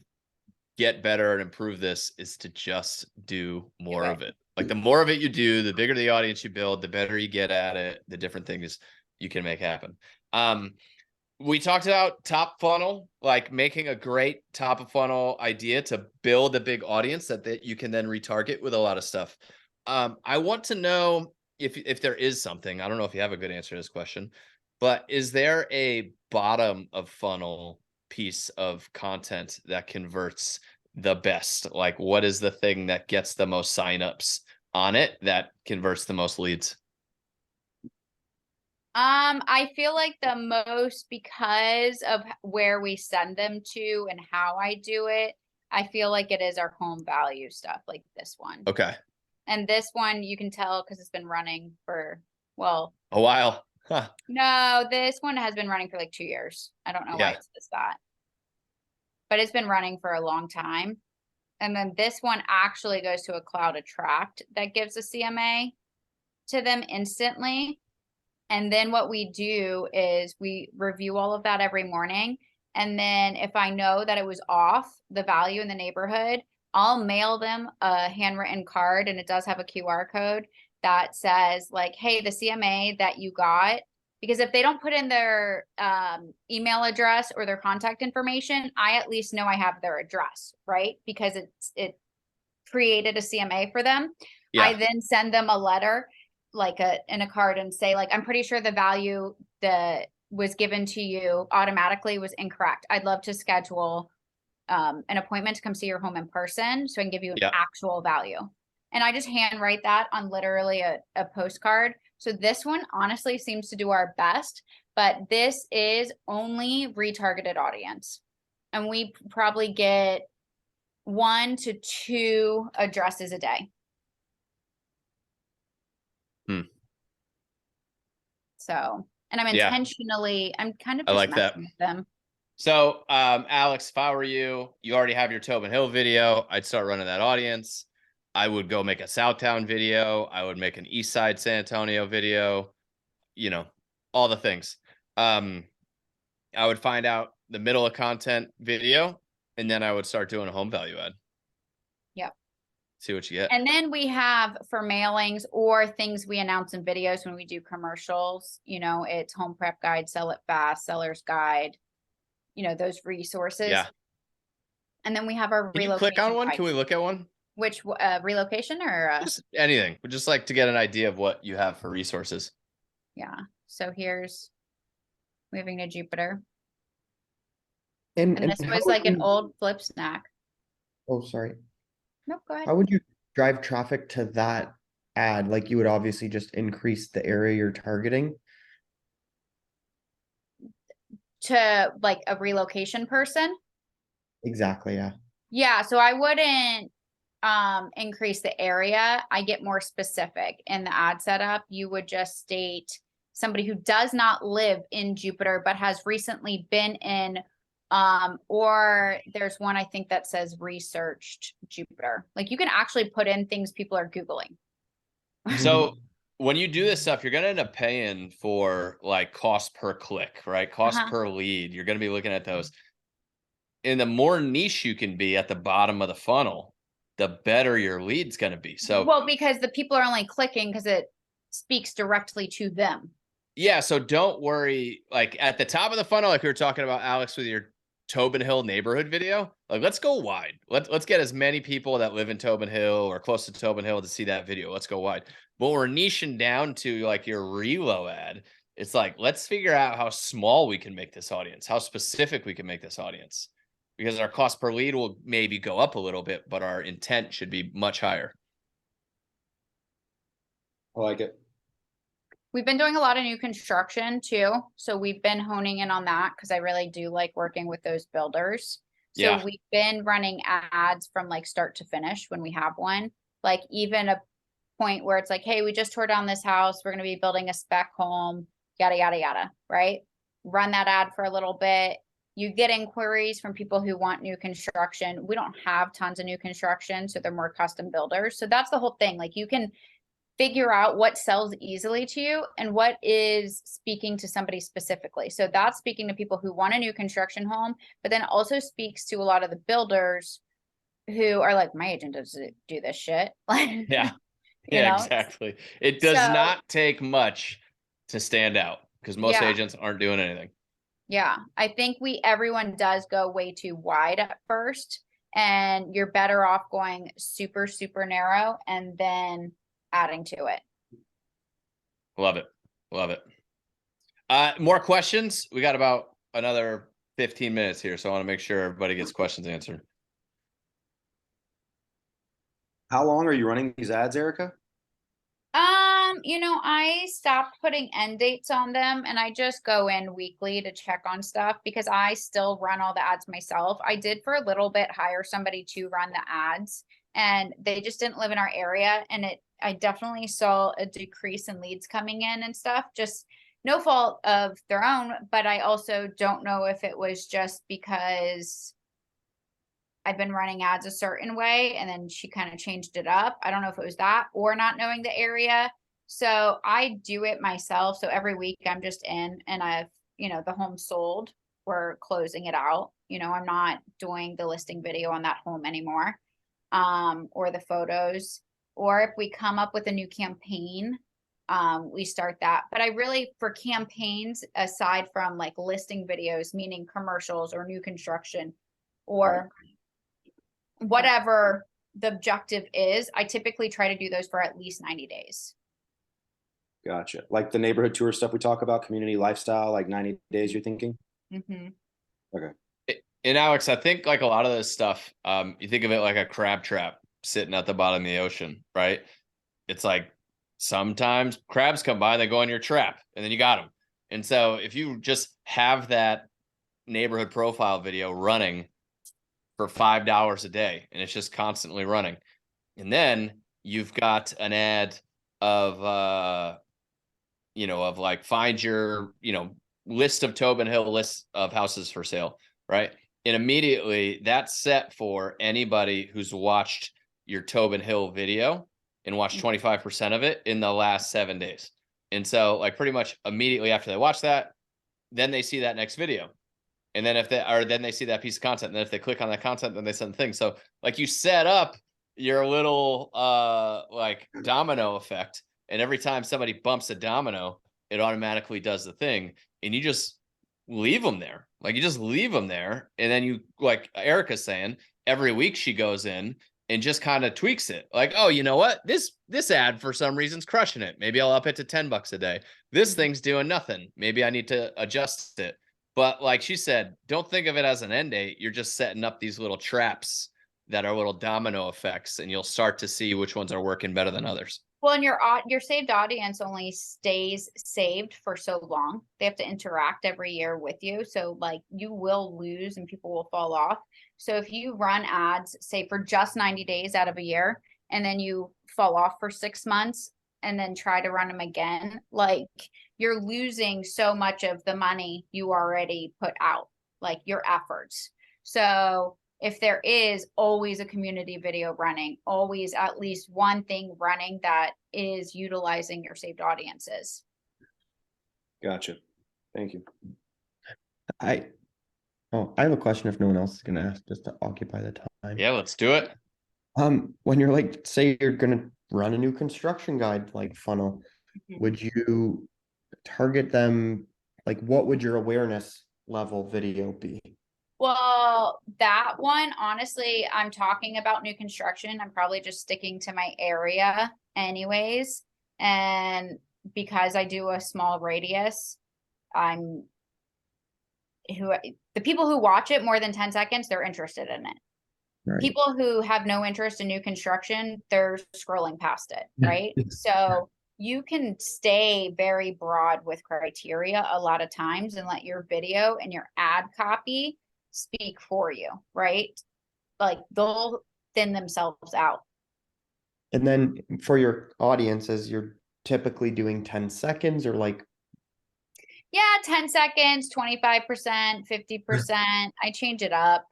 get better and improve this is to just do more of it. Like the more of it you do, the bigger the audience you build, the better you get at it, the different things you can make happen. We talked about top funnel, like making a great top of funnel idea to build a big audience that you can then retarget with a lot of stuff. I want to know if there is something, I don't know if you have a good answer to this question, but is there a bottom of funnel piece of content that converts the best? Like, what is the thing that gets the most signups on it that converts the most leads? I feel like the most, because of where we send them to and how I do it, I feel like it is our home value stuff, like this one. Okay. And this one you can tell because it's been running for, well, a while. Huh. No, this one has been running for like 2 years. I don't know why it says that, but it's been running for a long time. And then this one actually goes to a Cloud Attract that gives a CMA to them instantly. And then what we do is we review all of that every morning. And then if I know that it was off the value in the neighborhood, I'll mail them a handwritten card, and it does have a QR code that says like, hey, the CMA that you got, because if they don't put in their email address or their contact information, I at least know I have their address, right? Because it created a CMA for them. I then send them a letter like in a card and say like, I'm pretty sure the value that was given to you automatically was incorrect. I'd love to schedule an appointment to come see your home in person so I can give you an actual value. And I just handwrite that on literally a postcard. So this one honestly seems to do our best, but this is only retargeted audience. And we probably get 1 to 2 addresses a day. So, and I'm intentionally, I'm kind of just like that. messing with them. So, Alex, if I were you, you already have your Tobin Hill video. I'd start running that audience. I would go make a Southtown video. I would make an East Side San Antonio video, you know, all the things. I would find out the middle of content video, and then I would start doing a home value ad. Yep. See what you get. And then we have for mailings or things we announce in videos when we do commercials, you know, it's home prep guide, sell it fast, seller's guide, you know, those resources. Yeah. And then we have our Can you click on one? guide. Can we look at one? Which relocation or just anything? We'd just like to get an idea of what you have for resources. Yeah. So here's moving to Jupiter. And this was like an old flip snack. Oh, sorry. No, go ahead. How would you drive traffic to that ad? Like you would obviously just increase the area you're targeting. To like a relocation person? Exactly, yeah. Yeah, so I wouldn't increase the area. I get more specific in the ad setup. You would just state somebody who does not live in Jupiter but has recently been in or there's one I think that says researched Jupiter. Like you can actually put in things people are Googling. So when you do this stuff, you're going to end up paying for like cost per click, right? Cost per lead. You're going to be looking at those. And the more niche you can be at the bottom of the funnel, the better your lead's going to be. So, well, because the people are only clicking because it speaks directly to them. Yeah. So don't worry. Like at the top of the funnel, like we were talking about, Alex, with your Tobin Hill neighborhood video, like let's go wide. Let's get as many people that live in Tobin Hill or close to Tobin Hill to see that video. Let's go wide. But we're niching down to like your relo ad. It's like, let's figure out how small we can make this audience, how specific we can make this audience, because our cost per lead will maybe go up a little bit, but our intent should be much higher. I like it. We've been doing a lot of new construction too. So we've been honing in on that because I really do like working with those builders. So Yeah. we've been running ads from like start to finish when we have one, like even a point where it's like, hey, we just tore down this house. We're going to be building a spec home, yada, yada, yada, right? Run that ad for a little bit. You get inquiries from people who want new construction. We don't have tons of new construction, so they're more custom builders. So that's the whole thing. Like you can figure out what sells easily to you and what is speaking to somebody specifically. So that's speaking to people who want a new construction home, but then also speaks to a lot of the builders who are like, my agent doesn't do this shit. Like, Yeah. you Yeah, know? exactly. It does So- not take much to stand out because most Yeah. agents aren't doing anything. Yeah, I think everyone does go way too wide at first, and you're better off going super, super narrow and then adding to it. Love it. Love it. More questions? We got about another 15 minutes here, so I want to make sure everybody gets questions answered. How long are you running these ads, Erica? I stopped putting end dates on them and I just go in weekly to check on stuff because I still run all the ads myself. I did for a little bit hire somebody to run the ads and they just didn't live in our area, and I definitely saw a decrease in leads coming in and stuff, just no fault of their own, but I also don't know if it was just because I've been running ads a certain way and then she kind of changed it up. I don't know if it was that or not knowing the area. So I do it myself. So every week I'm just in and I've, the home sold, we're closing it out. I'm not doing the listing video on that home anymore, or the photos, or if we come up with a new campaign, we start that. But I really, for campaigns, aside from like listing videos, meaning commercials or new construction or whatever the objective is, I typically try to do those for at least 90 days. Gotcha. Like the neighborhood tour stuff we talk about, community lifestyle, like 90 days, you're thinking? Mm-hmm. Okay. And Alex, I think like a lot of this stuff, you think of it like a crab trap sitting at the bottom of the ocean, right? It's like sometimes crabs come by, they go in your trap, and then you got them. And so if you just have that neighborhood profile video running for $5 a day, and it's just constantly running, and then you've got an ad of of like find your list of Tobin Hill lists of houses for sale, right? And immediately that's set for anybody who's watched your Tobin Hill video and watched 25% of it in the last 7 days. And so like pretty much immediately after they watch that, then they see that next video. And then then they see that piece of content. And then if they click on that content, then they send the thing. So like you set up your little like domino effect. And every time somebody bumps a domino, it automatically does the thing. And you just leave them there. Like you just leave them there. And then you, like Erica's saying, every week she goes in and just kind of tweaks it. Like, oh, you know what? This ad for some reason's crushing it. Maybe I'll up it to $10 a day. This thing's doing nothing. Maybe I need to adjust it. But like she said, don't think of it as an end date. You're just setting up these little traps that are little domino effects, and you'll start to see which ones are working better than others. Well, and your saved audience only stays saved for so long. They have to interact every year with you. So like you will lose and people will fall off. So if you run ads, say for just 90 days out of a year, and then you fall off for 6 months and then try to run them again, like you're losing so much of the money you already put out, like your efforts. So if there is always a community video running, always at least one thing running that is utilizing your saved audiences. Gotcha. Thank you. I have a question if no one else is going to ask, just to occupy the time. Yeah, let's do it. When you're like, say you're going to run a new construction guide like funnel, would you target them? Like, what would your awareness level video be? Well, that one, honestly, I'm talking about new construction. I'm probably just sticking to my area anyways. And because I do a small radius, I'm the people who watch it more than 10 seconds, they're interested in it. Right. People who have no interest in new construction, they're scrolling past it, right? So you can stay very broad with criteria a lot of times and let your video and your ad copy speak for you, right? Like they'll thin themselves out. And then for your audiences, you're typically doing 10 seconds or like, Yeah, 10 seconds, 25%, 50%. I change it up.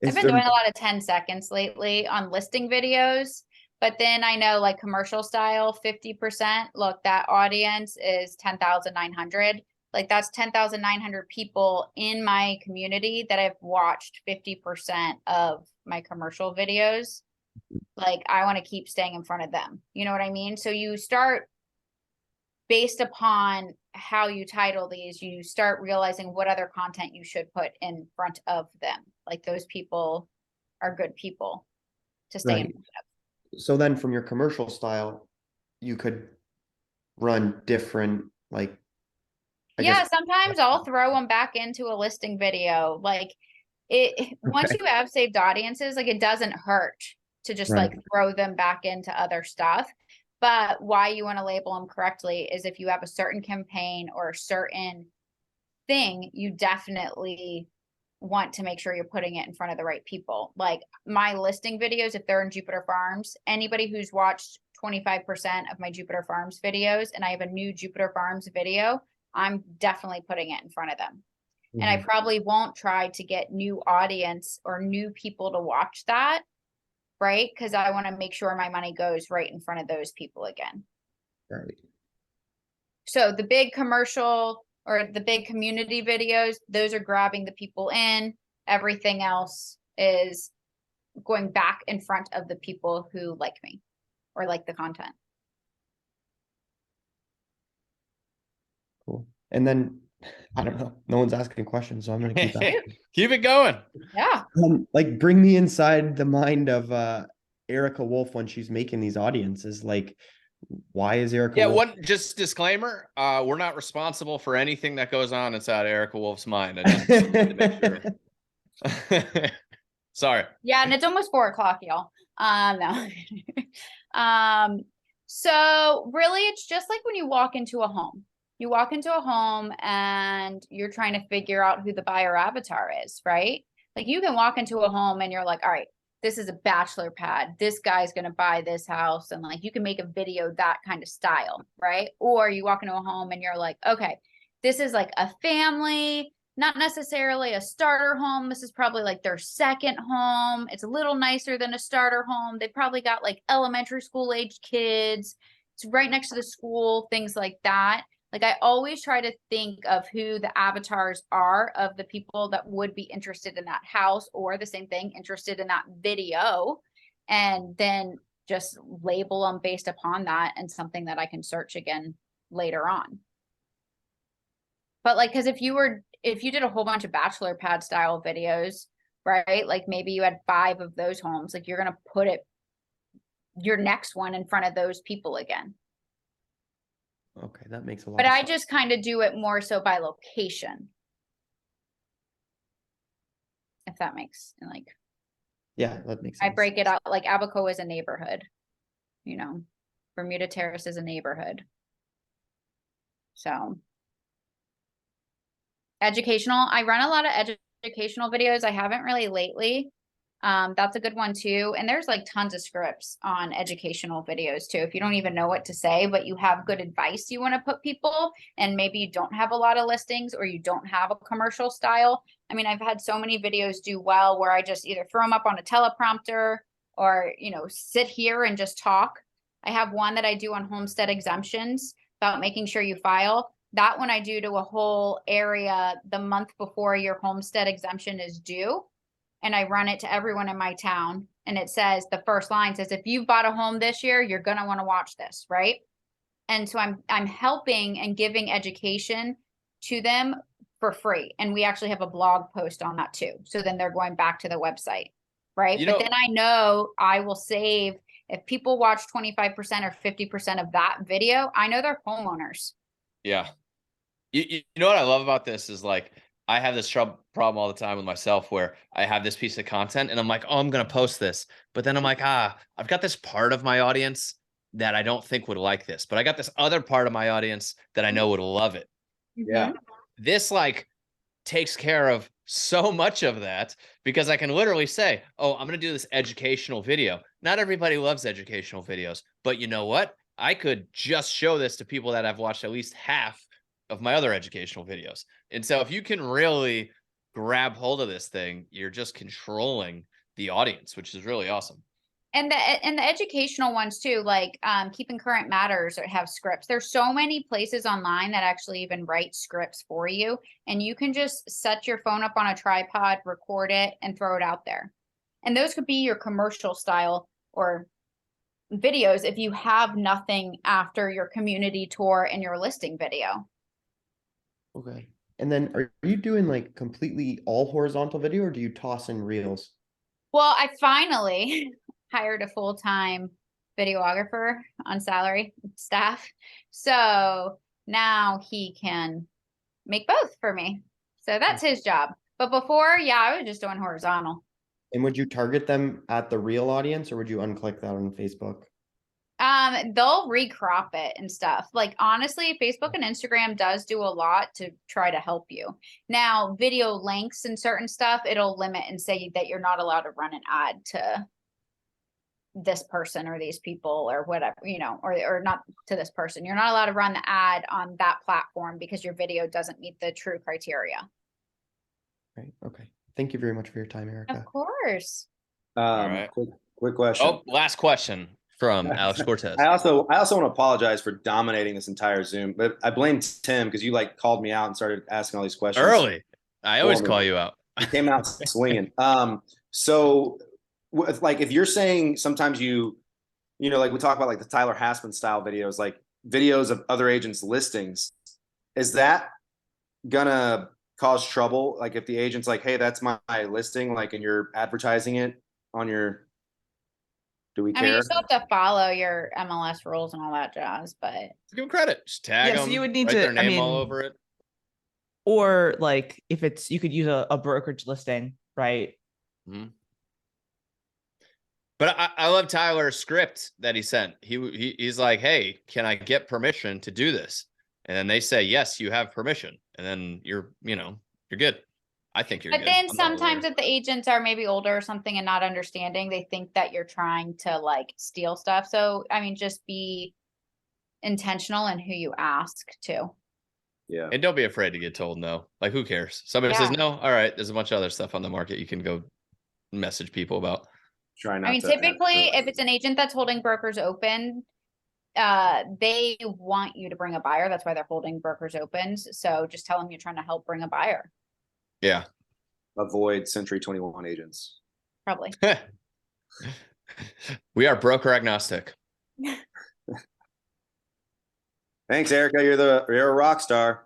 I've is been there, doing a lot of 10 seconds lately on listing videos, but then I know like commercial style, 50%. Look, that audience is 10,900. Like that's 10,900 people in my community that have watched 50% of my commercial videos. Like I want to keep staying in front of them. You know what I mean? So you start based upon how you title these, you start realizing what other content you should put in front of them. Like those people are good people to stay in right. front of. So then from your commercial style, you could run different, like, I Yeah, guess. sometimes I'll throw them back into a listing video. Like once Okay. you have saved audiences, like it doesn't hurt to just Right. like throw them back into other stuff. But why you want to label them correctly is if you have a certain campaign or a certain thing, you definitely want to make sure you're putting it in front of the right people. Like my listing videos, if they're in Jupiter Farms, anybody who's watched 25% of my Jupiter Farms videos and I have a new Jupiter Farms video, I'm definitely putting it in front of them. And I Mhm. probably won't try to get new audience or new people to watch that, right? Because I want to make sure my money goes right in front of those people again. Right. So the big commercial or the big community videos, those are grabbing the people in. Everything else is going back in front of the people who like me or like the content. Cool. And then I don't know. No one's asking questions, so I'm gonna keep asking. Keep it going. Yeah. Like bring me inside the mind of Erica Wolfe when she's making these audiences. Like, why is Erica Yeah, Wolfe? one just disclaimer. We're not responsible for anything that goes on inside Erica Wolf's mind. I just wanted to make sure. Sorry. Yeah, and it's almost 4 o'clock, y'all. No. So really it's just like when you walk into a home. You walk into a home and you're trying to figure out who the buyer avatar is, right? Like you can walk into a home and you're like, all right, this is a bachelor pad. This guy's gonna buy this house, and like you can make a video that kind of style, right? Or you walk into a home and you're like, okay, this is like a family, not necessarily a starter home. This is probably like their second home. It's a little nicer than a starter home. They probably got like elementary school age kids. It's right next to the school, things like that. Like I always try to think of who the avatars are of the people that would be interested in that house, or the same thing, interested in that video, and then just label them based upon that and something that I can search again later on. But like, because if you did a whole bunch of bachelor pad style videos, right? Like maybe you had 5 of those homes, like you're gonna put your next one in front of those people again. Okay, that makes a lot But of I sense. just kind of do it more so by location. If that makes like Yeah, that makes I sense. break it out, like Abaco is a neighborhood, you know, Bermuda Terrace is a neighborhood. So educational, I run a lot of educational videos. I haven't really lately. That's a good one too. And there's like tons of scripts on educational videos too. If you don't even know what to say, but you have good advice you want to put people, and maybe you don't have a lot of listings or you don't have a commercial style. I mean, I've had so many videos do well where I just either throw them up on a teleprompter or, you know, sit here and just talk. I have one that I do on homestead exemptions about making sure you file. That one I do to a whole area the month before your homestead exemption is due. And I run it to everyone in my town. And it says, the first line says, if you bought a home this year, you're going to want to watch this, right? And so I'm helping and giving education to them for free. And we actually have a blog post on that too. So then they're going back to the website, right? You But know- then I know I will save, if people watch 25% or 50% of that video, I know they're homeowners. Yeah. You know what I love about this is like, I have this problem all the time with myself where I have this piece of content and I'm like, oh, I'm going to post this. But then I'm like, I've got this part of my audience that I don't think would like this, but I got this other part of my audience that I know would love it. Yeah. This like takes care of so much of that because I can literally say, oh, I'm going to do this educational video. Not everybody loves educational videos, but you know what? I could just show this to people that have watched at least half of my other educational videos. And so if you can really grab hold of this thing, you're just controlling the audience, which is really awesome. And the educational ones too, like Keeping Current Matters or have scripts. There's so many places online that actually even write scripts for you. And you can just set your phone up on a tripod, record it, and throw it out there. And those could be your commercial style or videos if you have nothing after your community tour and your listing video. Okay. And then are you doing like completely all horizontal video, or do you toss in reels? Well, I finally hired a full-time videographer on salary staff. So now he can make both for me. So that's his job. But before, yeah, I was just doing horizontal. And would you target them at the real audience, or would you unclick that on Facebook? They'll recrop it and stuff. Like honestly, Facebook and Instagram does do a lot to try to help you. Now, video lengths and certain stuff, it'll limit and say that you're not allowed to run an ad to this person or these people or whatever, you know, or not to this person. You're not allowed to run the ad on that platform because your video doesn't meet the true criteria. Right. Okay. Thank you very much for your time, Erica. Of course. right. Quick question. Oh, last question from Alex Cortez. I also want to apologize for dominating this entire Zoom, but I blame Tim because you like called me out and started asking all these questions Early. I always For me. call you out. You came out swinging. So like if you're saying sometimes you know, like we talk about like the Tyler Haspin style videos, like videos of other agents' listings, is that gonna cause trouble? Like if the agent's like, hey, that's my listing, like, and you're advertising it on your, do we I mean, care? you still have to follow your MLS rules and all that jazz, but Give them credit. Just tag Yeah, them. so you would need write to- their I name all mean- over it. Or like if it's, you could use a brokerage listing, right? But I love Tyler's script that he sent. He's like, hey, can I get permission to do this? And then they say, yes, you have permission. And then you're good. I think you're but good. then I'm not sometimes worried. if the agents are maybe older or something and not understanding, they think that you're trying to like steal stuff. So I mean, just be intentional in who you ask to. Yeah. And don't be afraid to get told no. Like, who cares? Somebody says Yeah. no. All right. There's a bunch of other stuff on the market you can go message people about. Try not I mean, to typically if it's an agent that's holding brokers open, they want you to bring a buyer. That's why they're holding brokers opens. So just tell them you're trying to help bring a buyer. Yeah. avoid Century 21 agents. Probably. We are broker agnostic. Thanks, Erica. You're a rock star.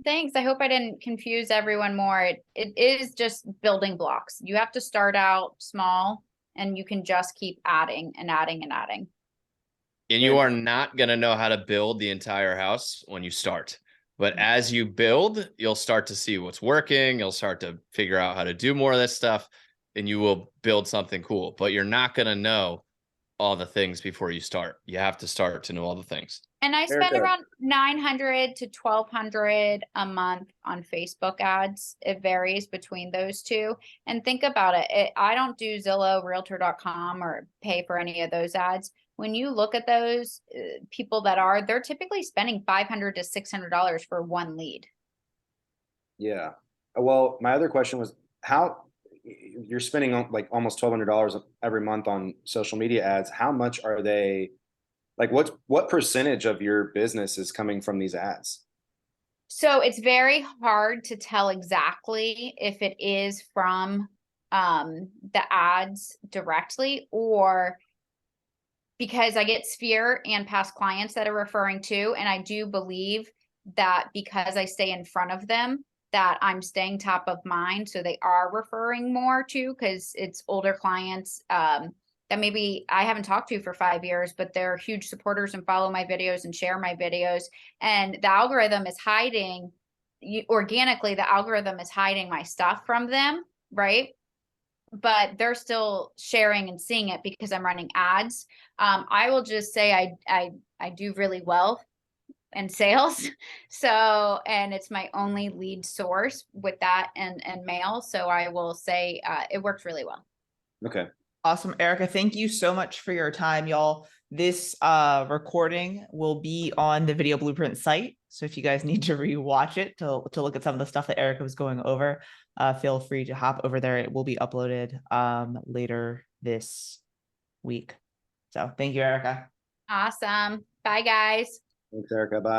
Thanks. I hope I didn't confuse everyone more. It is just building blocks. You have to start out small and you can just keep adding and adding and adding. And you are not going to know how to build the entire house when you start. But as you build, you'll start to see what's working. You'll start to figure out how to do more of this stuff, and you will build something cool. But you're not going to know all the things before you start. You have to start to know all the things. And I spend Erica. around 900 to 1200 a month on Facebook ads. It varies between those two. And think about it. I don't do Zillow, Realtor.com, or pay for any of those ads. When you look at those people they're typically spending $500 to $600 for one lead. Yeah. Well, my other question was how you're spending like almost $1,200 every month on social media ads. How much are they? Like what percentage of your business is coming from these ads? So it's very hard to tell exactly if it is from the ads directly or because I get Sphere and past clients that are referring to, and I do believe that because I stay in front of them, that I'm staying top of mind. So they are referring more to, because it's older clients that maybe I haven't talked to for 5 years, but they're huge supporters and follow my videos and share my videos. And the algorithm is hiding organically, the algorithm is hiding my stuff from them, right? But they're still sharing and seeing it because I'm running ads. I will just say I do really well in sales. So, and it's my only lead source with that and mail. So I will say it works really well. Okay. Awesome, Erica. Thank you so much for your time, y'all. This recording will be on the Video Blueprint site. So if you guys need to rewatch it to look at some of the stuff that Erica was going over, feel free to hop over there. It will be uploaded later this week. So thank you, Erica. Awesome. Bye, guys. Thanks, Erica. Bye.